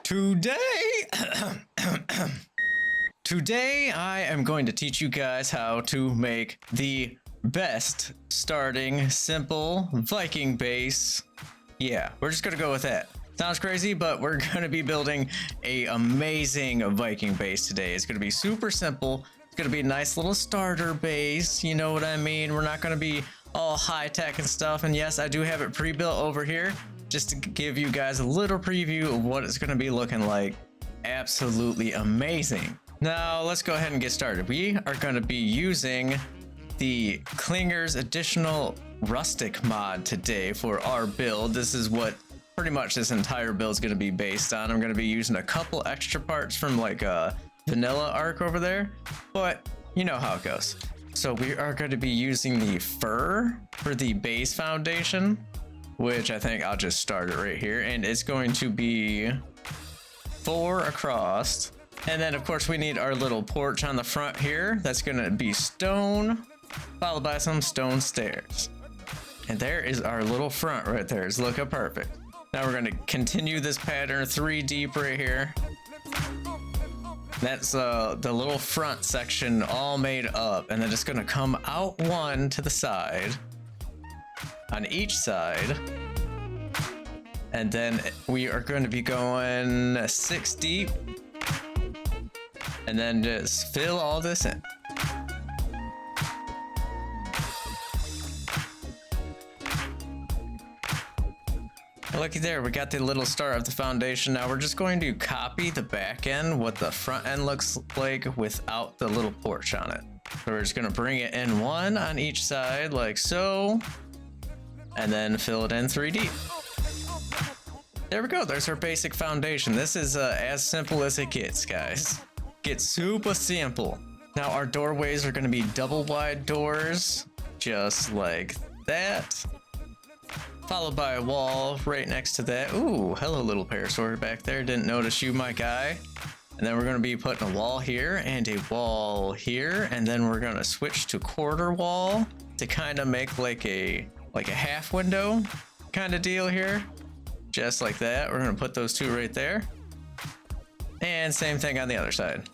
Today, today I am going to teach you guys how to make the best starting simple Viking base. Yeah, we're just gonna go with that. Sounds crazy, but we're gonna be building a amazing Viking base today. It's gonna be super simple. It's gonna be a nice little starter base. You know what I mean? We're not gonna be all high tech and stuff. And yes, I do have it pre-built over here, just to give you guys a little preview of what it's going to be looking like. Absolutely amazing. Now let's go ahead and get started. We are going to be using the Klinger's additional Rustic mod today for our build. This is what pretty much this entire build is going to be based on. I'm going to be using a couple extra parts from like a vanilla arc over there, but you know how it goes. So we are going to be using the fur for the base foundation, which I think I'll just start it right here, and it's going to be 4 across. And then of course we need our little porch on the front here. That's going to be stone, followed by some stone stairs. And there is our little front right there. It's looking perfect. Now we're going to continue this pattern 3 deep right here. That's the little front section all made up, and then it's going to come out 1 to the side on each side, and then we are going to be going 6 deep, and then just fill all this in. Looky there, we got the little start of the foundation. Now we're just going to copy the back end, what the front end looks like without the little porch on it. So we're just going to bring it in 1 on each side like so, and then fill it in 3 deep. There we go. There's our basic foundation. This is as simple as it gets, guys. Gets super simple. Now our doorways are going to be double wide doors, just like that. Followed by a wall right next to that. Ooh, hello little parasaur back there. Didn't notice you, my guy. And then we're going to be putting a wall here and a wall here. And then we're going to switch to quarter wall to kind of make like a half window kind of deal here. Just like that. We're going to put those 2 right there. And same thing on the other side.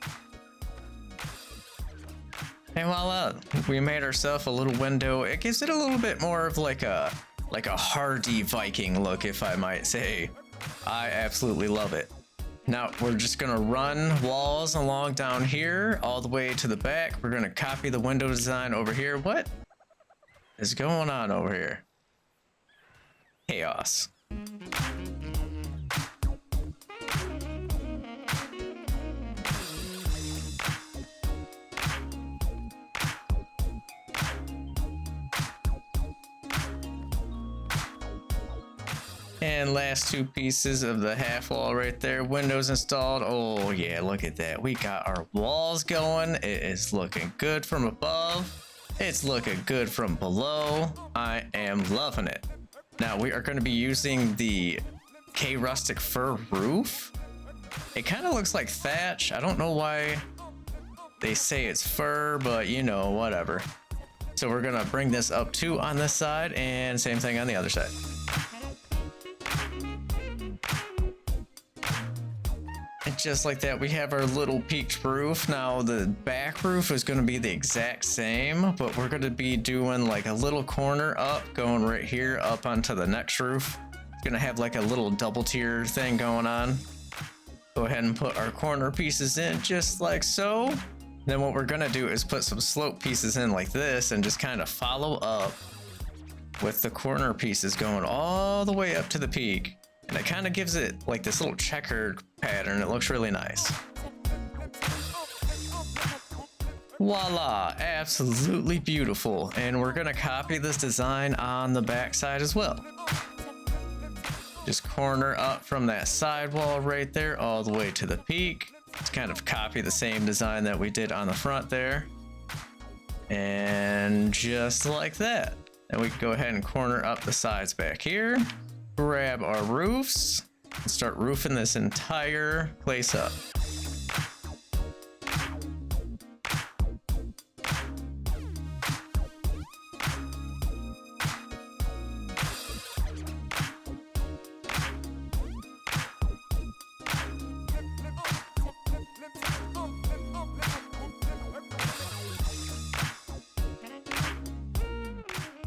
And voila, we made ourselves a little window. It gives it a little bit more of like a hardy Viking look, if I might say. I absolutely love it. Now we're just gonna run walls along down here all the way to the back. We're gonna copy the window design over here. What is going on over here? Chaos. And last 2 pieces of the half wall right there, windows installed. Oh yeah, look at that. We got our walls going. It is looking good from above. It's looking good from below. I am loving it. Now we are going to be using the Rustic fir roof. It kind of looks like thatch. I don't know why they say it's fir, but you know, whatever. So we're going to bring this up 2 on this side, and same thing on the other side. And just like that, we have our little peaked roof. Now the back roof is going to be the exact same, but we're going to be doing like a little corner up, going right here up onto the next roof. It's going to have like a little double tier thing going on. Go ahead and put our corner pieces in just like so. Then what we're going to do is put some slope pieces in like this and just kind of follow up with the corner pieces going all the way up to the peak. And it kind of gives it like this little checkered pattern. It looks really nice. Voila, absolutely beautiful. And we're gonna copy this design on the back side as well. Just corner up from that side wall right there all the way to the peak. Just kind of copy the same design that we did on the front there. And just like that. And we can go ahead and corner up the sides back here. Grab our roofs and start roofing this entire place up.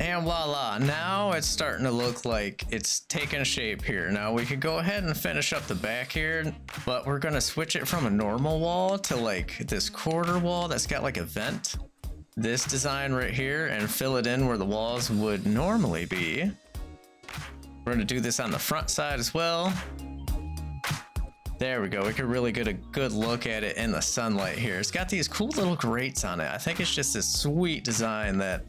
And voila, now it's starting to look like it's taking shape here. Now we could go ahead and finish up the back here, but we're gonna switch it from a normal wall to like this quarter wall that's got like a vent. This design right here, and fill it in where the walls would normally be. We're gonna do this on the front side as well. There we go. We could really get a good look at it in the sunlight here. It's got these cool little grates on it. I think it's just a sweet design that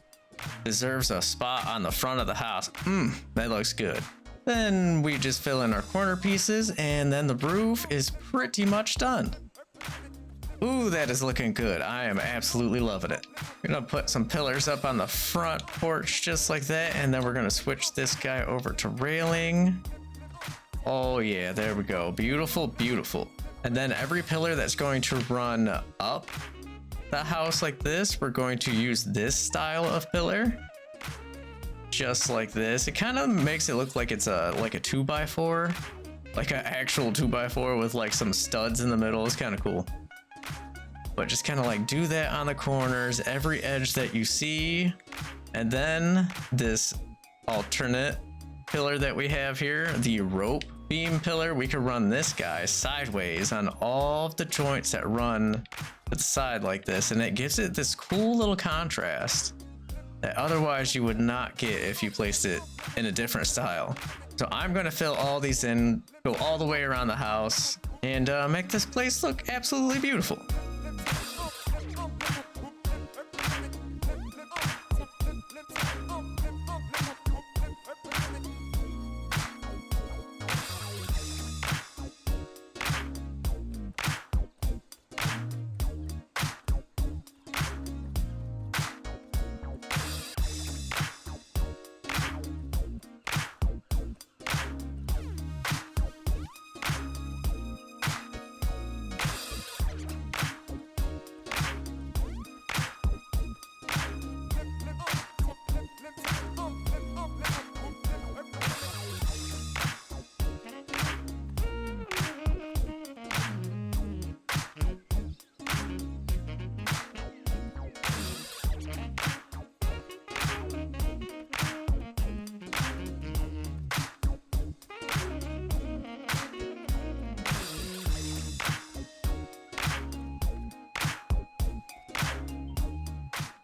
deserves a spot on the front of the house. That looks good. Then we just fill in our corner pieces, and then the roof is pretty much done. Ooh, that is looking good. I am absolutely loving it. We're gonna put some pillars up on the front porch just like that, and then we're gonna switch this guy over to railing. Oh yeah, there we go. Beautiful, beautiful. And then every pillar that's going to run up the house like this, we're going to use this style of pillar. Just like this. It kind of makes it look like it's like a 2x4. Like an actual 2x4 with like some studs in the middle. It's kind of cool. But just kind of like do that on the corners, every edge that you see. And then this alternate pillar that we have here, the rope beam pillar, we could run this guy sideways on all of the joints that run to the side like this, and it gives it this cool little contrast that otherwise you would not get if you placed it in a different style. So I'm going to fill all these in, go all the way around the house, and make this place look absolutely beautiful.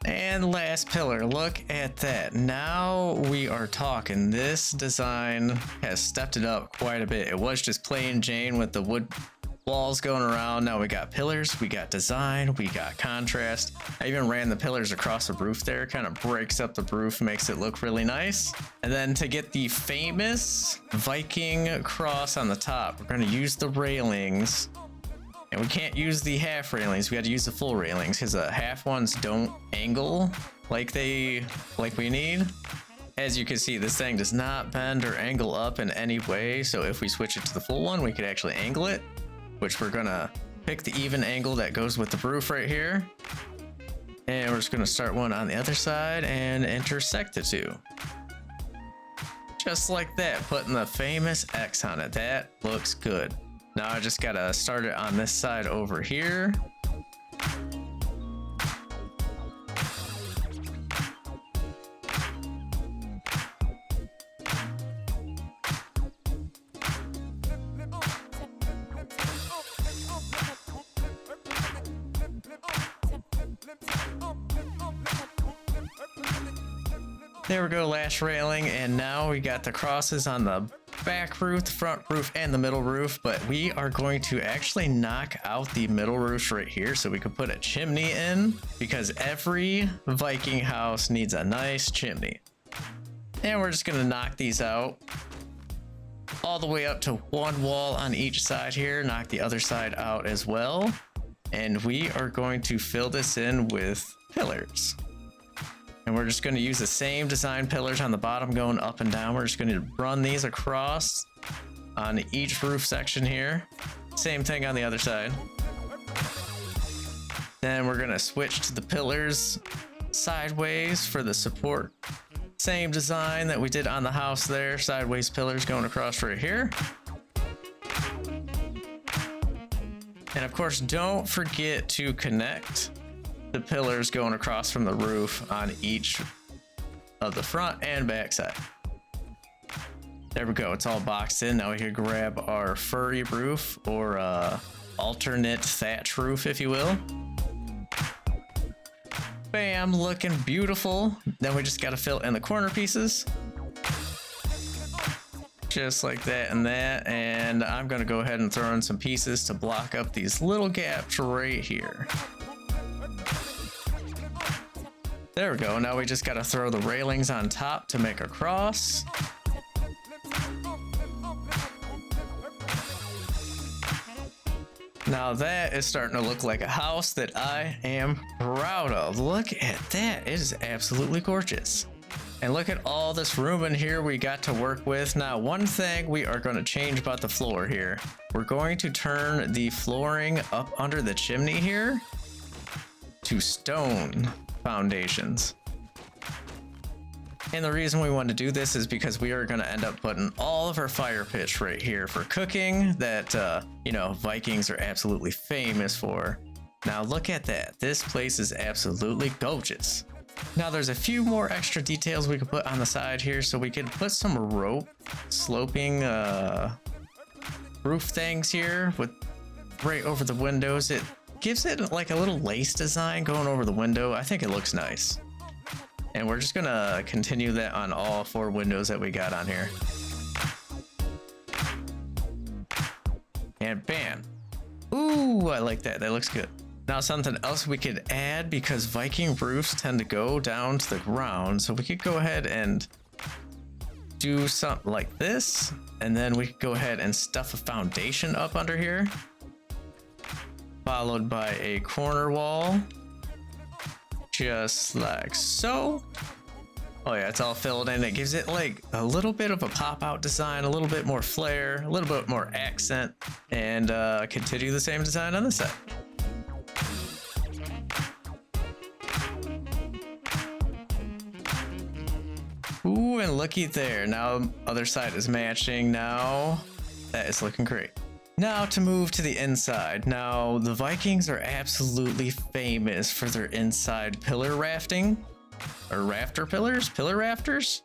And last pillar, look at that. Now we are talking. This design has stepped it up quite a bit. It was just plain Jane with the wood walls going around. Now we got pillars, we got design, we got contrast. I even ran the pillars across the roof there, kind of breaks up the roof, makes it look really nice. And then to get the famous Viking cross on the top, we're going to use the railings. And we can't use the half railings, we got to use the full railings because the half ones don't angle like we need. As you can see, this thing does not bend or angle up in any way. So if we switch it to the full one, we could actually angle it, which we're gonna pick the even angle that goes with the roof right here. And we're just gonna start one on the other side and intersect the two. Just like that, putting the famous X on it. That looks good. Now I just gotta start it on this side over here. There we go, last railing, and now we got the crosses on the back roof, the front roof, and the middle roof, but we are going to actually knock out the middle roof right here so we can put a chimney in, because every Viking house needs a nice chimney. And we're just going to knock these out all the way up to one wall on each side here, knock the other side out as well, and we are going to fill this in with pillars. And we're just going to use the same design pillars on the bottom going up and down. We're just going to run these across on each roof section here. Same thing on the other side. Then we're going to switch to the pillars sideways for the support. Same design that we did on the house there. Sideways pillars going across right here. And of course, don't forget to connect the pillars going across from the roof on each of the front and back side. There we go, it's all boxed in. Now we can grab our furry roof, or alternate thatch roof, if you will. Bam, looking beautiful. Then we just gotta fill in the corner pieces. Just like that and that. And I'm gonna go ahead and throw in some pieces to block up these little gaps right here. There we go. Now we just gotta throw the railings on top to make a cross. Now that is starting to look like a house that I am proud of. Look at that. It is absolutely gorgeous. And look at all this room in here we got to work with. Now, one thing we are going to change about the floor here. We're going to turn the flooring up under the chimney here to stone foundations. And the reason we want to do this is because we are going to end up putting all of our fire pits right here for cooking that, you know, Vikings are absolutely famous for. Now look at that. This place is absolutely gorgeous. Now there's a few more extra details we could put on the side here. So we could put some rope sloping roof things here with right over the windows. It gives it like a little lace design going over the window. I think it looks nice. And we're just gonna continue that on all 4 windows that we got on here. And bam. Ooh, I like that. That looks good. Now something else we could add, because Viking roofs tend to go down to the ground. So we could go ahead and do something like this. And then we could go ahead and stuff a foundation up under here, followed by a corner wall. Just like so. Oh yeah, it's all filled in. It gives it like a little bit of a pop out design, a little bit more flair, a little bit more accent, and continue the same design on this side. Ooh, and looky there. Now other side is matching. Now that is looking great. Now to move to the inside. Now the Vikings are absolutely famous for their inside pillar rafting, or rafter pillars, pillar rafters.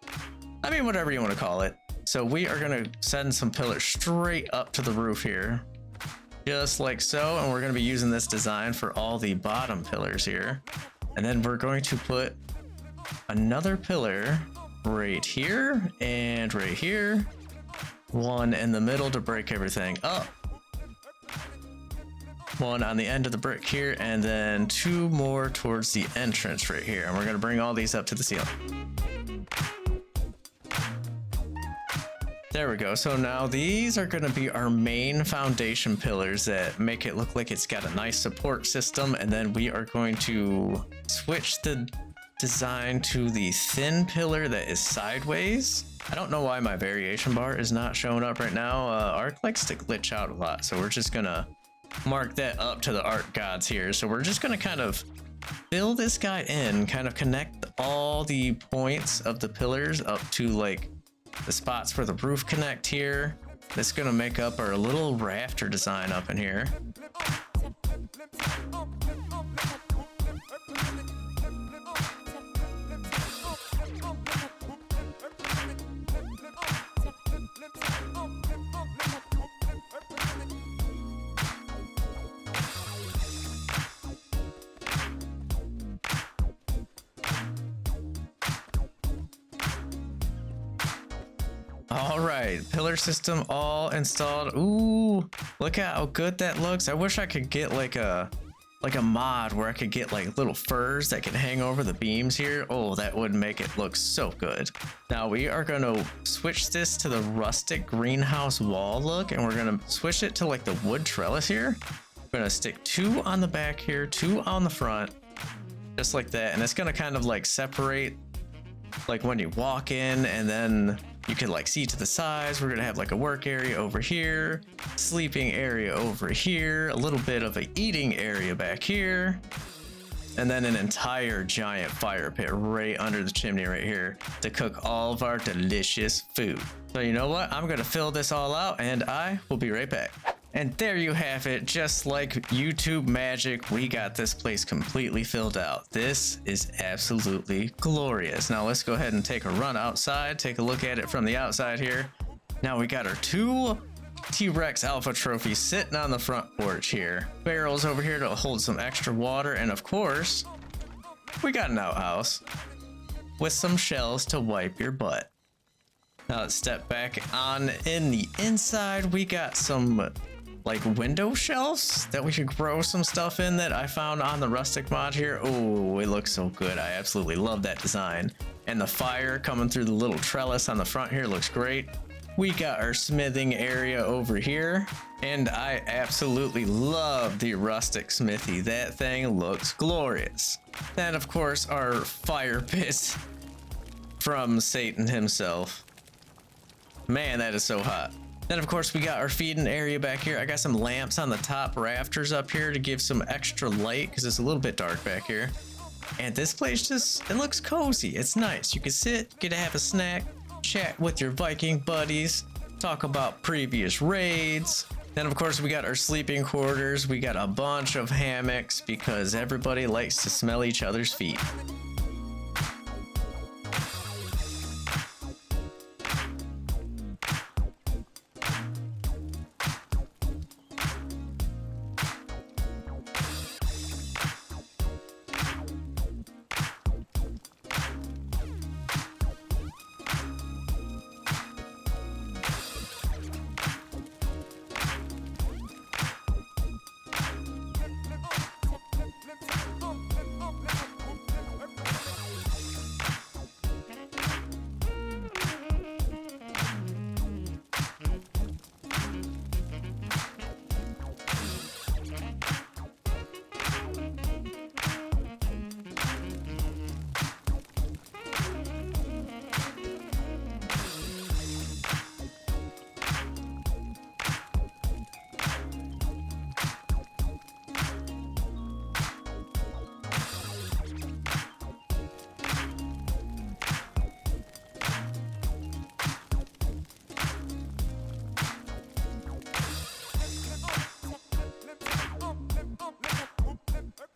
I mean, whatever you want to call it. So we are going to send some pillars straight up to the roof here, just like so. And we're going to be using this design for all the bottom pillars here. And then we're going to put another pillar right here and right here. One in the middle to break everything up. One on the end of the brick here, and then 2 more towards the entrance right here. And we're going to bring all these up to the ceiling. There we go. So now these are going to be our main foundation pillars that make it look like it's got a nice support system. And then we are going to switch the design to the thin pillar that is sideways. I don't know why my variation bar is not showing up right now. Arc likes to glitch out a lot, so we're just gonna mark that up to the art gods here. So we're just gonna kind of fill this guy in, kind of connect all the points of the pillars up to like the spots where the roof connect here. That's gonna make up our little rafter design up in here. All right, pillar system all installed. Ooh, look at how good that looks. I wish I could get like a mod where I could get like little furs that can hang over the beams here. Oh, that would make it look so good. Now we are going to switch this to the rustic greenhouse wall look, and we're going to switch it to like the wood trellis here. We're going to stick 2 on the back here, 2 on the front, just like that. And it's going to kind of like separate like when you walk in, and then you can like see to the sides. We're gonna have like a work area over here, sleeping area over here, a little bit of a eating area back here, and then an entire giant fire pit right under the chimney right here to cook all of our delicious food. So you know what? I'm gonna fill this all out and I will be right back. And there you have it, just like YouTube magic, we got this place completely filled out. This is absolutely glorious. Now let's go ahead and take a run outside, take a look at it from the outside here. Now we got our 2 T-Rex Alpha trophies sitting on the front porch here. Barrels over here to hold some extra water, and of course, we got an outhouse with some shells to wipe your butt. Now let's step back on in the inside. We got some like window shelves that we could grow some stuff in that I found on the Rustic mod here. Oh, it looks so good. I absolutely love that design. And the fire coming through the little trellis on the front here looks great. We got our smithing area over here, and I absolutely love the Rustic smithy. That thing looks glorious. Then of course our fire pit from Satan himself. Man, that is so hot. Then of course we got our feeding area back here. I got some lamps on the top rafters up here to give some extra light because it's a little bit dark back here. And this place just, it looks cozy. It's nice. You can sit, get to have a snack, chat with your Viking buddies, talk about previous raids. Then of course we got our sleeping quarters. We got a bunch of hammocks because everybody likes to smell each other's feet.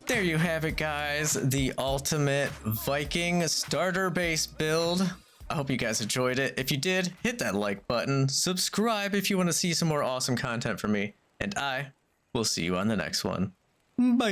There you have it, guys. The ultimate Viking starter base build. I hope you guys enjoyed it. If you did, hit that like button. Subscribe if you want to see some more awesome content from me. And I will see you on the next one. Bye.